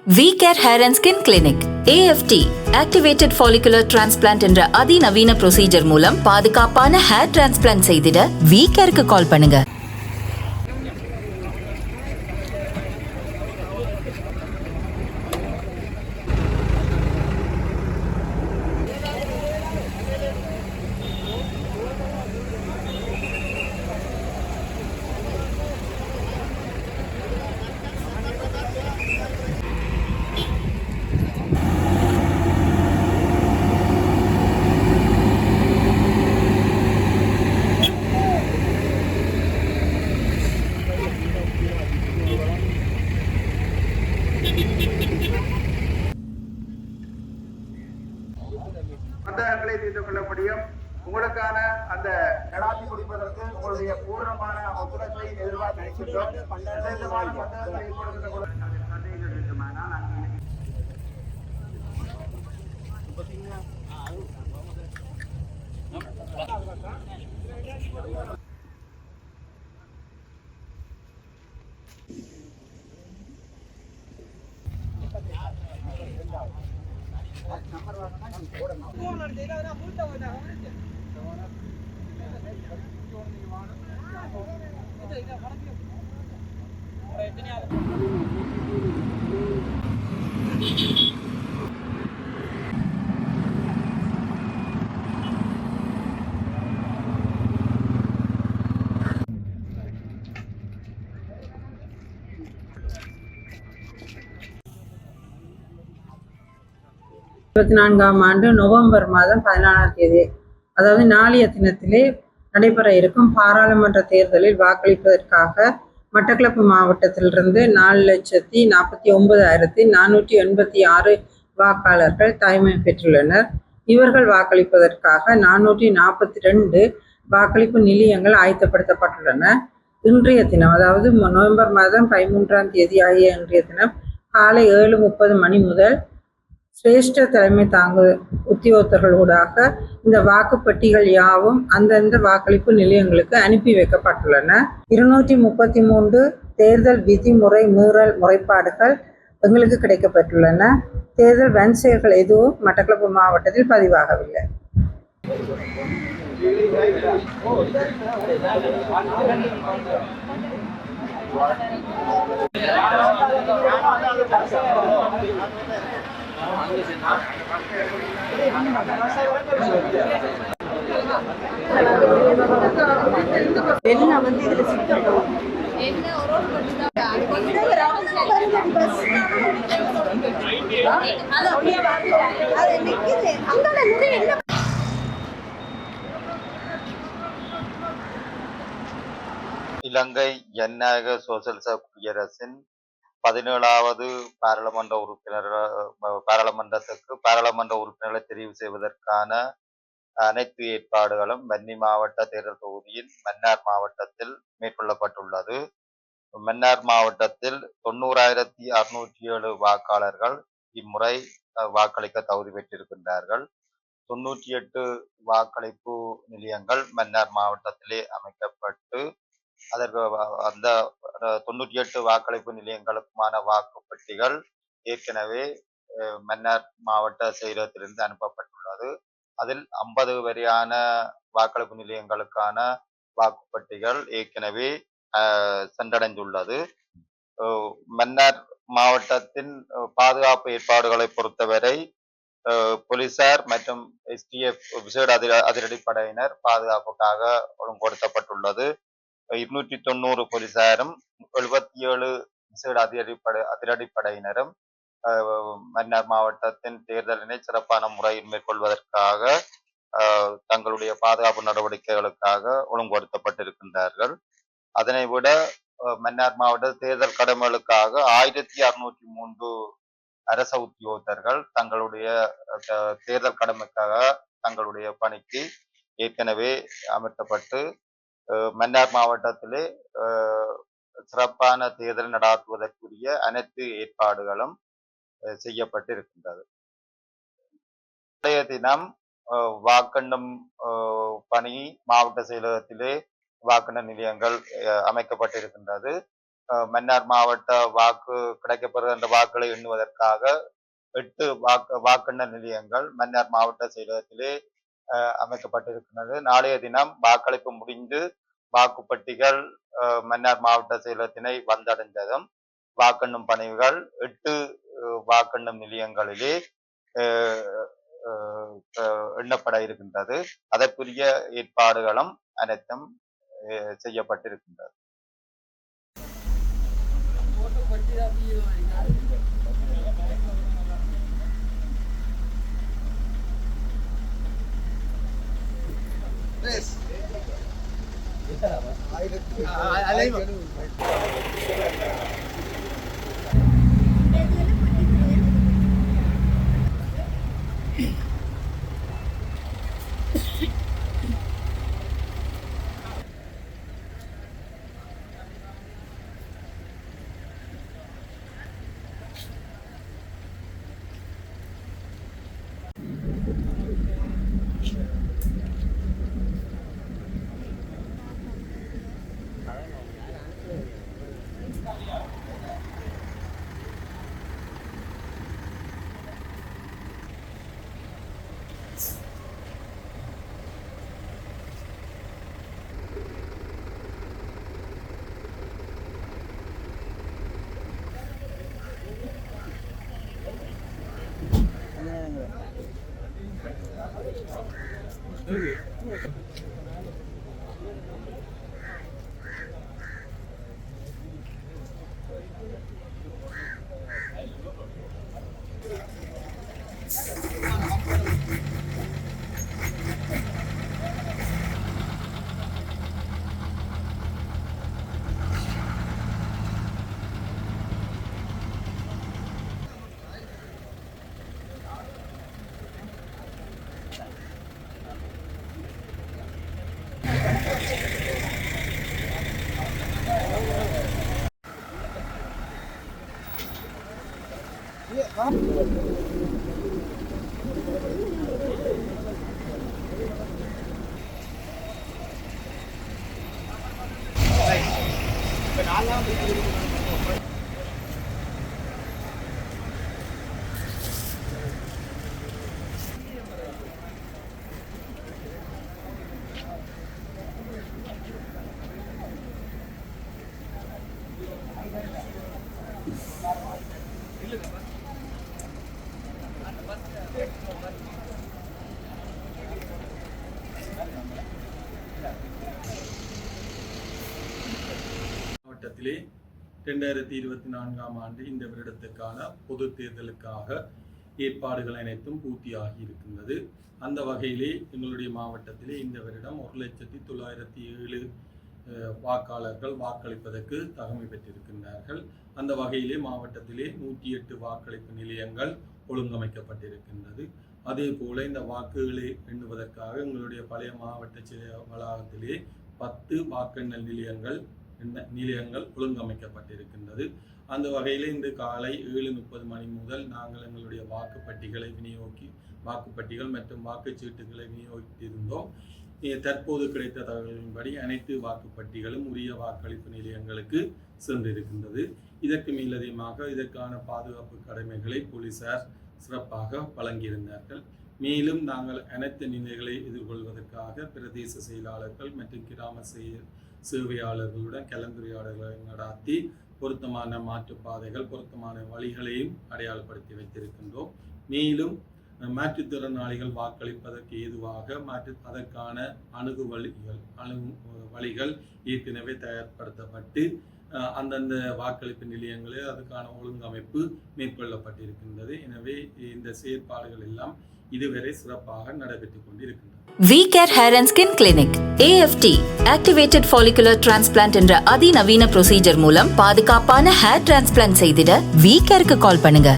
V-Care Hair and Skin Clinic AFT Activated Follicular Transplant என்ற அதிநவீன procedure மூலம் பாதுகாப்பான ஹேர் டிரான்ஸ்பிளான்ட் செய்திட V-Careக்கு கால் பண்ணுங்க. சந்தேகங்களை தீர்த்து கொள்ள முடியும். உங்களுக்கான அந்த நடாத்தி குடிப்பதற்கு உங்களுடைய பூர்ணமான ஒத்துழைப்பை எதிர்பார்த்திருக்கின்றோம். ஆண்டு நவம்பர் மாதம் 14ஆம் தேதி, அதாவது நாளைய தினத்திலே நடைபெற இருக்கும் பாராளுமன்ற தேர்தலில் வாக்களிப்பதற்காக மட்டக்களப்பு மாவட்டத்திலிருந்து 4,49,486 வாக்காளர்கள் தயமை பெற்றுள்ளனர். இவர்கள் வாக்களிப்பதற்காக 442 வாக்களிப்பு நிலையங்கள் ஆயத்தப்படுத்தப்பட்டுள்ளன. இன்றைய தினம், அதாவது நவம்பர் மாதம் 13ஆம் தேதி ஆகிய இன்றைய தினம் காலை 7:30 மணி முதல் சிரேஷ்ட தலைமை தாங்கு உத்தியோகத்தர்களூடாக இந்த வாக்குப்பட்டிகள் யாவும் அந்தந்த வாக்களிப்பு நிலையங்களுக்கு அனுப்பி வைக்கப்பட்டுள்ளன. 233 தேர்தல் விதிமுறை மீறல் முறைப்பாடுகள் எங்களுக்கு கிடைக்கப்பட்டுள்ளன. தேர்தல் வன்செயல்கள் எதுவும் மட்டக்களப்பு மாவட்டத்தில் பதிவாகவில்லை. எல்லாம் வந்து இதுல சிக்கணும். இலங்கை ஜனநாயக சோசலிச குடியரசின் 17வது பாராளுமன்ற உறுப்பினர்களை தெரிவு செய்வதற்கான அனைத்து ஏற்பாடுகளும் வன்னி மாவட்ட தேர்தல் தொகுதியின் மன்னார் மாவட்டத்தில் மேற்கொள்ளப்பட்டுள்ளது. மன்னார் மாவட்டத்தில் 90,607 வாக்காளர்கள் இம்முறை வாக்களிக்க தகுதி பெற்றிருக்கின்றார்கள். 98 வாக்களிப்பு நிலையங்கள் மன்னார் மாவட்டத்திலே அமைக்கப்பட்டு அதற்கு அந்த 98 வாக்களிப்பு நிலையங்களுக்குமான வாக்குப்பட்டிகள் ஏற்கனவே மன்னார் மாவட்ட செயலகத்திலிருந்து அனுப்பப்பட்டுள்ளது. அதில் 50 வரையான வாக்களிப்பு நிலையங்களுக்கான வாக்குப்பட்டிகள் ஏற்கனவே சென்றடைந்துள்ளது. மன்னார் மாவட்டத்தின் பாதுகாப்பு ஏற்பாடுகளை பொறுத்தவரை போலீசார் மற்றும் STF விசேட அதிரடிப்படையினர் பாதுகாப்புக்காக ஒழுங்குபடுத்தப்பட்டுள்ளது. 290 போலீசாரும் 77 விசேட அதிரடிப்படையினரும் மன்னார் மாவட்டத்தின் தேர்தலினை சிறப்பான முறையில் மேற்கொள்வதற்காக தங்களுடைய பாதுகாப்பு நடவடிக்கைகளுக்காக ஒழுங்குபடுத்தப்பட்டிருக்கின்றார்கள். அதனை விட மன்னார் மாவட்ட தேர்தல் கடமைகளுக்காக 1603 அரச உத்தியோகத்தர்கள் தங்களுடைய தேர்தல் கடமைக்காக தங்களுடைய பணிக்கு ஏற்கனவே அமர்த்தப்பட்டு மன்னார் மாவட்டத்திலே சிறப்பான தேர்தல் நடாத்துவதற்குரிய அனைத்து ஏற்பாடுகளும் செய்யப்பட்டிருக்கின்றது. இன்றைய தினம் வாக்கெண்ணும் பணி மாவட்ட செயலகத்திலே வாக்கெண்ண நிலையங்கள் அமைக்கப்பட்டிருக்கின்றது. மன்னார் மாவட்ட வாக்கு கிடைக்கப்பெறுகின்ற வாக்குகளை எண்ணுவதற்காக 8 வாக்கெண்ணல் நிலையங்கள் மன்னார் மாவட்ட செயலகத்திலே அமைக்கப்பட்டிருக்கிறது. நாளைய தினம் வாக்களிப்பு முடிந்து வாக்குப்பட்டிகள் மன்னார் மாவட்ட செயலகத்தினை வந்தடைந்ததும் வாக்கெண்ணும் பணிகள் 8 வாக்கெண்ணும் நிலையங்களிலே எண்ணப்பட இருக்கின்றது. அதற்குரிய ஏற்பாடுகளும் அனைத்தும் செய்யப்பட்டிருக்கின்றது. மாவட்டத்திலே 2024ஆம் ஆண்டு இந்த வருடத்துக்கான பொது தேர்தலுக்காக ஏற்பாடுகள் அனைத்தும் பூர்த்தியாகி இருக்கின்றது. அந்த வகையிலே எங்களுடைய மாவட்டத்திலே இந்த வருடம் 1,09,007 வாக்காளர்கள் வாக்களிப்பதற்கு தகமை பெற்றிருக்கின்றார்கள். அந்த வகையிலே மாவட்டத்திலே 108 வாக்களிப்பு நிலையங்கள் ஒழுங்கமைக்கப்பட்டிருக்கின்றது. அதே போல இந்த வாக்குகளை எண்ணுவதற்காக எங்களுடைய பழைய மாவட்ட வளாகத்திலே 10 வாக்கெண்ணல் நிலையங்கள் ஒழுங்கமைக்கப்பட்டிருக்கின்றது. அந்த வகையில் இன்று காலை 7:30 மணி முதல் நாங்கள் எங்களுடைய வாக்குப்பட்டிகள் மற்றும் வாக்குச்சீட்டுகளை விநியோகித்திருந்தோம். தற்போது கிடைத்த தகவலின்படி அனைத்து வாக்குப்பட்டிகளும் உரிய வாக்களிப்பு நிலையங்களுக்கு சென்றிருக்கின்றது. இதற்கு மேலதிகமாக இதற்கான பாதுகாப்பு கடமைகளை போலீசார் சிறப்பாக வழங்கியிருந்தார்கள். மேலும் நாங்கள் அனைத்து நிலைகளை எதிர்கொள்வதற்காக பிரதேச செயலாளர்கள் மற்றும் கிராம சேவையாளர்களுடன் கலந்துரையாடல்களை நடாத்தி பொருத்தமான மாற்றுப்பாதைகள் பொருத்தமான வழிகளையும் அடையாளப்படுத்தி வைத்திருக்கின்றோம். மேலும் மாற்றுத்திறனாளிகள் வாக்களிப்பதற்கு ஏதுவாக அதற்கான வழிகள் ஏற்கனவே தயார்படுத்தப்பட்டு அந்தந்த வாக்களிப்பு நிலையங்களில் அதுக்கான ஒழுங்கமைப்பு மேற்கொள்ளப்பட்டிருக்கின்றது. எனவே இந்த செயற்பாடுகள் எல்லாம் இதுவரை சிறப்பாக நடைபெற்றுக் கொண்டிருக்கின்றன. V-Care Hair and Skin Clinic AFT Activated Follicular Transplant என்ற அதிநவீன ப்ரொசீஜர் மூலம் பாதுகாப்பான ஹேர் டிரான்ஸ்பிளான்ட் செய்திட V-Careக்கு கால் பண்ணுங்க.